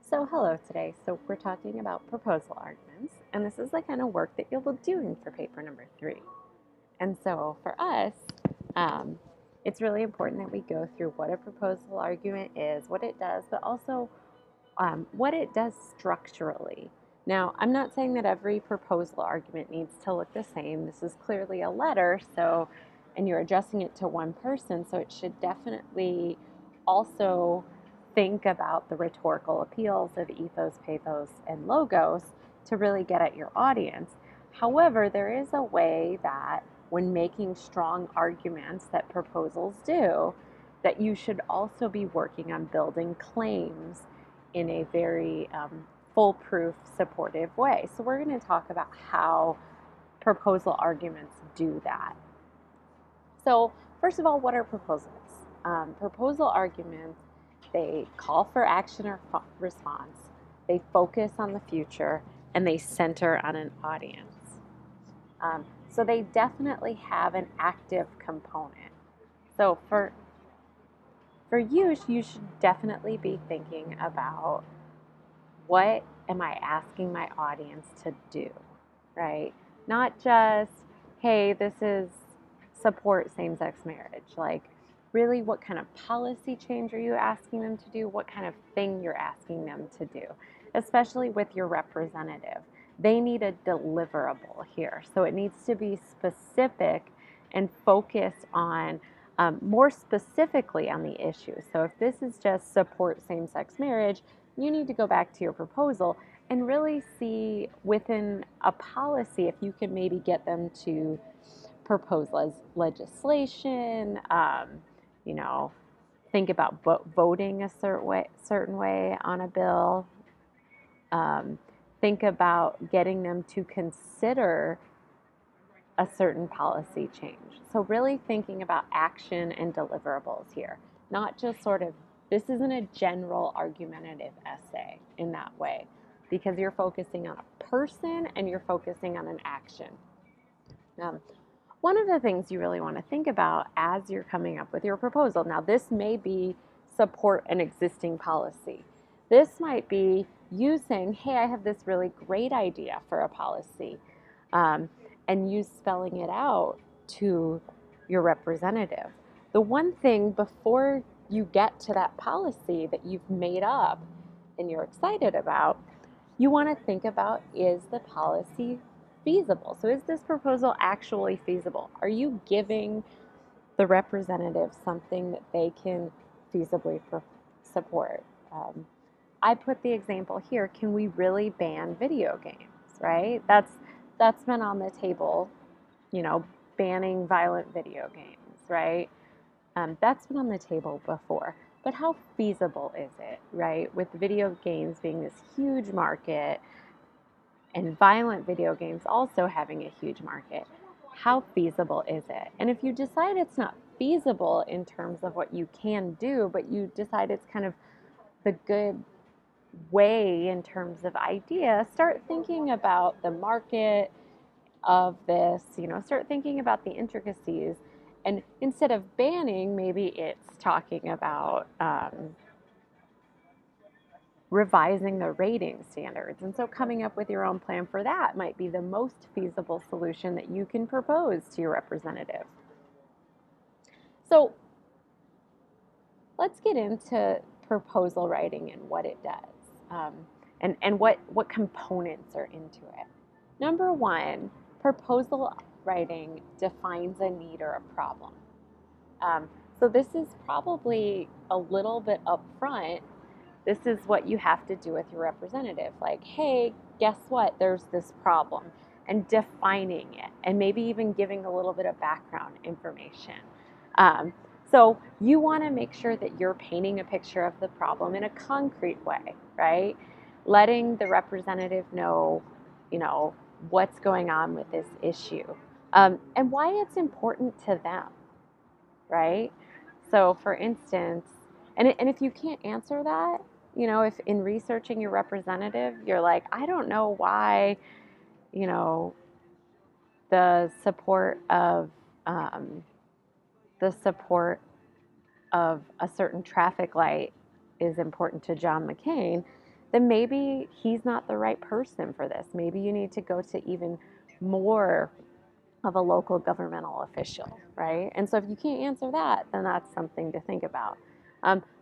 So hello today. So we're talking about proposal arguments, and this is the kind of work that you'll be doing for paper number 3. And so for us, um, it's really important that we go through what a proposal argument is, what it does, but also what it does structurally. Now, I'm not saying that every proposal argument needs to look the same. This is clearly a letter, and you're addressing it to one person, so it should definitely also think about the rhetorical appeals of ethos, pathos, and logos to really get at your audience. However, there is a way that when making strong arguments that proposals do, that you should also be working on building claims in a very foolproof, supportive way. So we're going to talk about how proposal arguments do that. So first of all, what are proposals? Proposal arguments, they call for action or response, they focus on the future, and they center on an audience. So they definitely have an active component. So for you should definitely be thinking about what am I asking my audience to do, right? Not just, hey, this is support same-sex marriage. Like, really, what kind of policy change are you asking them to do? What kind of thing you're asking them to do, especially with your representative. They need a deliverable here. So it needs to be specific and focused on more specifically on the issue. So if this is just support same-sex marriage, you need to go back to your proposal and really see within a policy if you can maybe get them to propose legislation, think about voting a certain way on a bill, think about getting them to consider a certain policy change. So really thinking about action and deliverables here, not just sort of, this isn't a general argumentative essay in that way, because you're focusing on a person and you're focusing on an action. One of the things you really want to think about as you're coming up with your proposal, now this may be support an existing policy. This might be you saying, hey, I have this really great idea for a policy, and you spelling it out to your representative. The one thing before you get to that policy that you've made up and you're excited about, you want to think about, is the policy feasible? So is this proposal actually feasible? Are you giving the representative something that they can feasibly support? I put the example here, can we really ban video games, right? That's been on the table, banning violent video games, right? That's been on the table before. But how feasible is it, right? With video games being this huge market and violent video games also having a huge market, how feasible is it? And if you decide it's not feasible in terms of what you can do, but you decide it's kind of the good way in terms of idea, start thinking about the market of this, start thinking about the intricacies. And instead of banning, maybe it's talking about revising the rating standards. And so coming up with your own plan for that might be the most feasible solution that you can propose to your representative. So let's get into proposal writing and what it does, and what components are into it. Number one, proposal writing defines a need or a problem. So this is probably a little bit upfront. This is what you have to do with your representative. Like, hey, guess what? There's this problem, and defining it, and maybe even giving a little bit of background information. So you want to make sure that you're painting a picture of the problem in a concrete way, right? Letting the representative know, what's going on with this issue, and why it's important to them, right? So for instance, and if you can't answer that, if in researching your representative, you're like, I don't know why, the support of a certain traffic light is important to John McCain, then maybe he's not the right person for this. Maybe you need to go to even more of a local governmental official, right? And so if you can't answer that, then that's something to think about.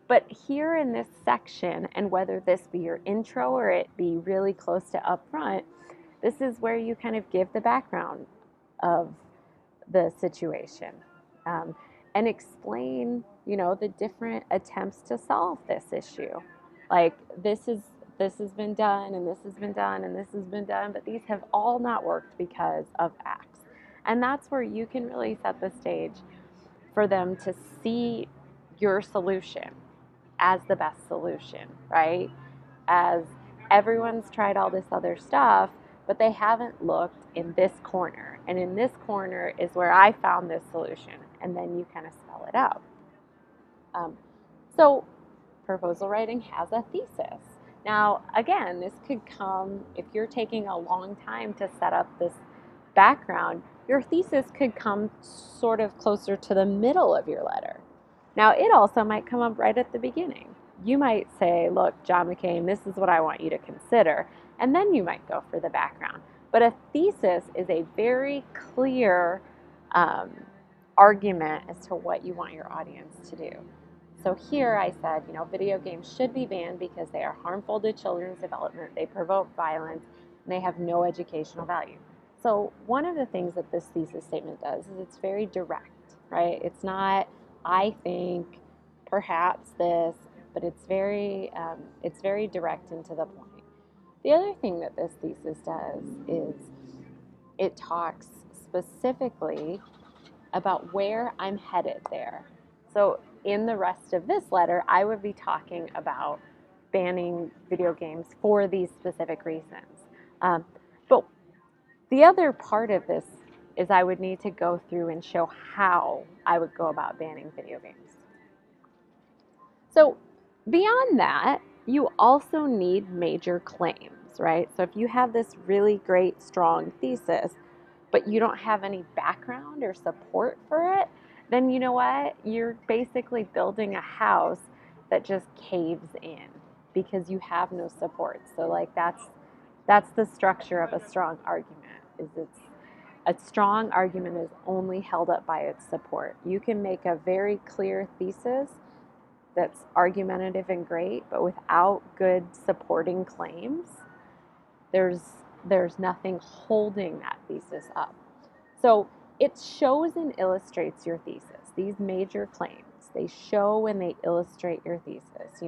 But here in this section, and whether this be your intro or it be really close to upfront, this is where you kind of give the background of the situation, and explain, the different attempts to solve this issue. Like this has been done, and this has been done, and this has been done, but these have all not worked because of X. And that's where you can really set the stage for them to see your solution as the best solution, right? As everyone's tried all this other stuff, but they haven't looked in this corner. And in this corner is where I found this solution. And then you kind of spell it out. So proposal writing has a thesis. Now, again, this could come, if you're taking a long time to set up this background, your thesis could come sort of closer to the middle of your letter. Now, it also might come up right at the beginning. You might say, look, John McCain, this is what I want you to consider, and then you might go for the background. But a thesis is a very clear argument as to what you want your audience to do. So here I said, video games should be banned because they are harmful to children's development, they provoke violence, and they have no educational value. So one of the things that this thesis statement does is it's very direct, right? It's not, I think, perhaps this, but it's very direct and to the point. The other thing that this thesis does is it talks specifically about where I'm headed there. So in the rest of this letter, I would be talking about banning video games for these specific reasons. But the other part of this is I would need to go through and show how I would go about banning video games. So beyond that, you also need major claims, right? So if you have this really great, strong thesis, but you don't have any background or support for it, then you know what? You're basically building a house that just caves in because you have no support. So like that's the structure of a strong argument. A strong argument is only held up by its support. You can make a very clear thesis that's argumentative and great, but without good supporting claims, there's nothing holding that thesis up. So it shows and illustrates your thesis. These major claims, they show and they illustrate your thesis.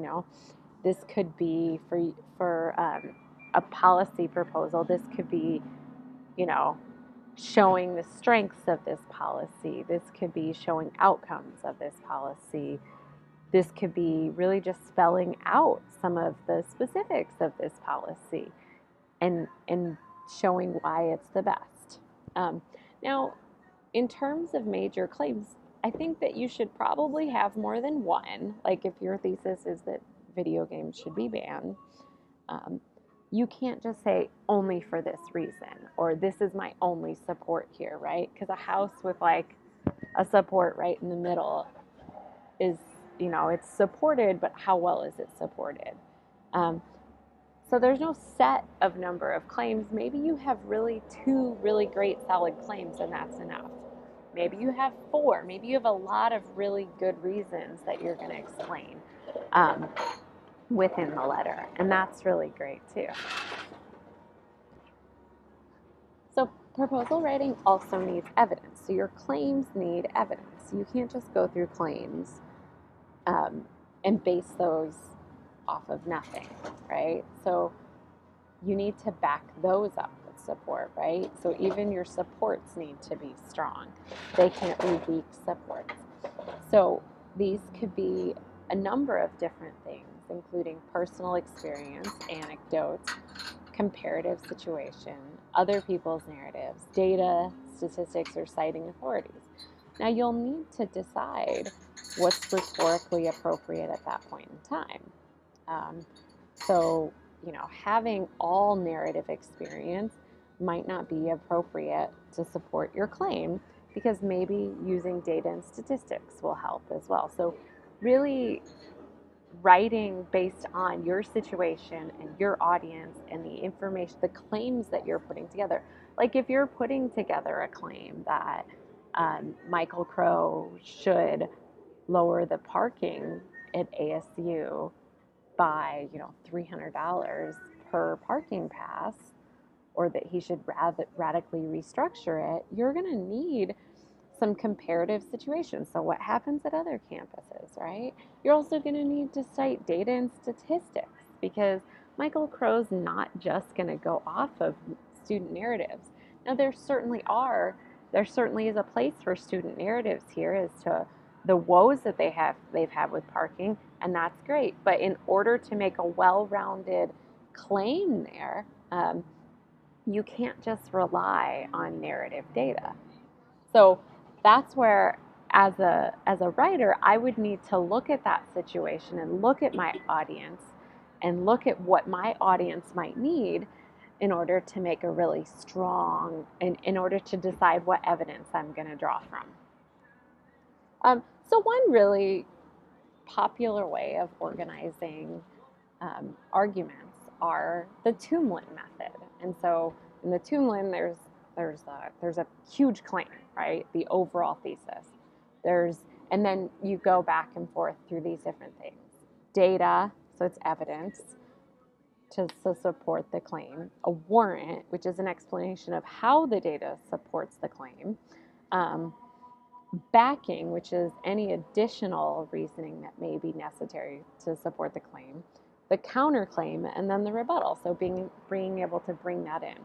This could be for a policy proposal. This could be, showing the strengths of this policy. This could be showing outcomes of this policy. This could be really just spelling out some of the specifics of this policy and showing why it's the best. Now, in terms of major claims, I think that you should probably have more than one. Like if your thesis is that video games should be banned, you can't just say only for this reason or this is my only support here, right? Because a house with like a support right in the middle is, it's supported, but how well is it supported? So there's no set of number of claims. Maybe you have two really great solid claims and that's enough. Maybe you have 4. Maybe you have a lot of really good reasons that you're going to explain within the letter. And that's really great too. So proposal writing also needs evidence. So your claims need evidence. You can't just go through claims and base those off of nothing, right? So you need to back those up with support, right? So even your supports need to be strong. They can't be weak supports. So these could be a number of different things, including personal experience, anecdotes, comparative situation, other people's narratives, data, statistics, or citing authorities. Now you'll need to decide what's rhetorically appropriate at that point in time. So, having all narrative experience might not be appropriate to support your claim because maybe using data and statistics will help as well. So really writing based on your situation and your audience and the information, the claims that you're putting together. Like if you're putting together a claim that Michael Crow should lower the parking at ASU by, $300 per parking pass, or that he should radically restructure it, you're going to need some comparative situations. So what happens at other campuses, right? You're also going to need to cite data and statistics, because Michael Crow's not just going to go off of student narratives. Now there certainly is a place for student narratives here as to the woes that they've had with parking, and that's great. But in order to make a well-rounded claim there, you can't just rely on narrative data. So that's where, as a writer, I would need to look at that situation and look at my audience and look at what my audience might need in order to make a really strong, in order to decide what evidence I'm going to draw from. So one really popular way of organizing arguments are the Toomlin method. And so in the Toomlin, there's a huge claim, right? The overall thesis. And then you go back and forth through these different things. Data, so it's evidence to support the claim. A warrant, which is an explanation of how the data supports the claim. Backing, which is any additional reasoning that may be necessary to support the claim. The counterclaim, and then the rebuttal, so being able to bring that in.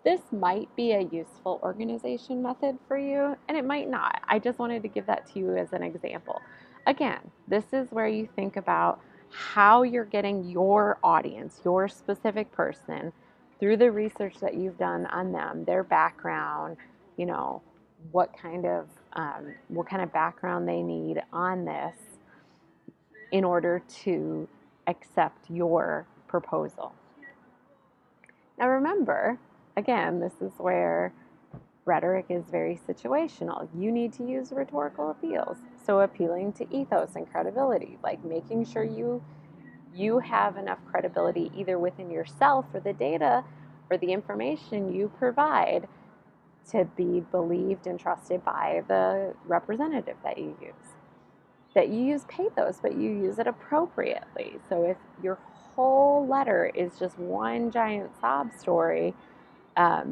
This might be a useful organization method for you, and it might not. I just wanted to give that to you as an example. Again, this is where you think about how you're getting your audience, your specific person, through the research that you've done on them, their background, what kind of background they need on this in order to accept your proposal. Now remember, again, this is where rhetoric is very situational. You need to use rhetorical appeals. So appealing to ethos and credibility, like making sure you have enough credibility either within yourself or the data or the information you provide to be believed and trusted by the representative that you use. That you use pathos, but you use it appropriately. So if your whole letter is just one giant sob story, that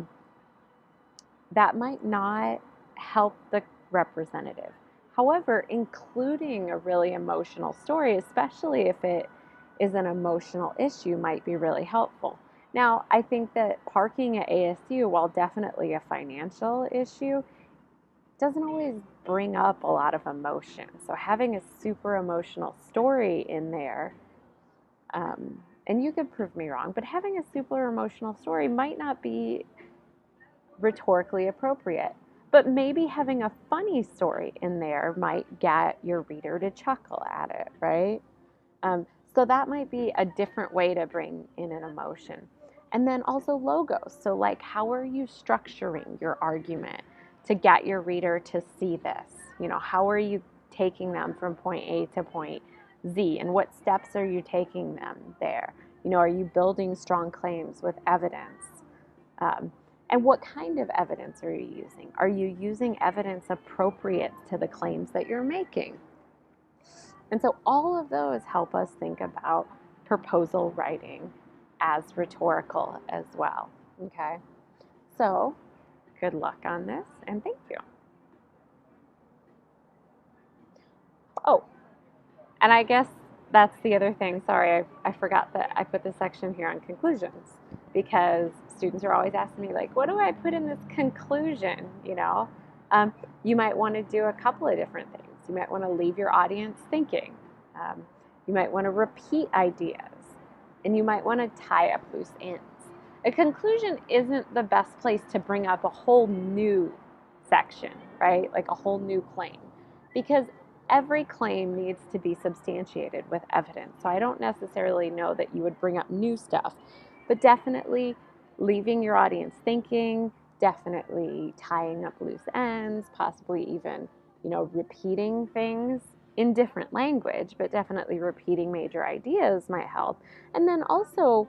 might not help the representative. However, including a really emotional story, especially if it is an emotional issue, might be really helpful. Now, I think that parking at ASU, while definitely a financial issue, doesn't always bring up a lot of emotion. So having a super emotional story in there, and you could prove me wrong, but having a super emotional story might not be rhetorically appropriate. But maybe having a funny story in there might get your reader to chuckle at it, right? So that might be a different way to bring in an emotion. And then also logos. So like, how are you structuring your argument to get your reader to see this? How are you taking them from point A to point Z? And what steps are you taking them there? Are you building strong claims with evidence? And what kind of evidence are you using? Are you using evidence appropriate to the claims that you're making? And so all of those help us think about proposal writing as rhetorical as well. Okay? So good luck on this, and thank you. Oh, and I guess that's the other thing. Sorry, I forgot that I put this section here on conclusions, because students are always asking me, like, what do I put in this conclusion? You might want to do a couple of different things. You might want to leave your audience thinking. You might want to repeat ideas, and you might want to tie up loose ends. A conclusion isn't the best place to bring up a whole new section, right? Like a whole new claim, because every claim needs to be substantiated with evidence. So I don't necessarily know that you would bring up new stuff, but definitely leaving your audience thinking, definitely tying up loose ends, possibly even, repeating things in different language, but definitely repeating major ideas might help. And then also,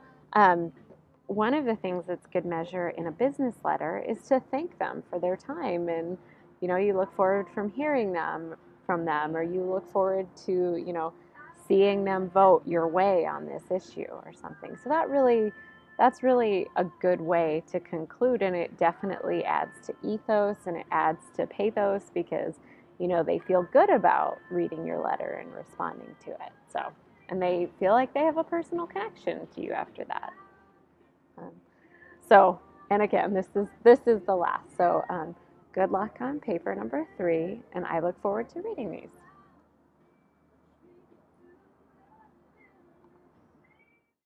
one of the things that's good measure in a business letter is to thank them for their time, and you look forward from hearing from them, or you look forward to seeing them vote your way on this issue or something. So that's really a good way to conclude, and it definitely adds to ethos and it adds to pathos because they feel good about reading your letter and responding to it. So, and they feel like they have a personal connection to you after that. Um, so, and again, this is the last. So, good luck on paper number 3, and I look forward to reading these.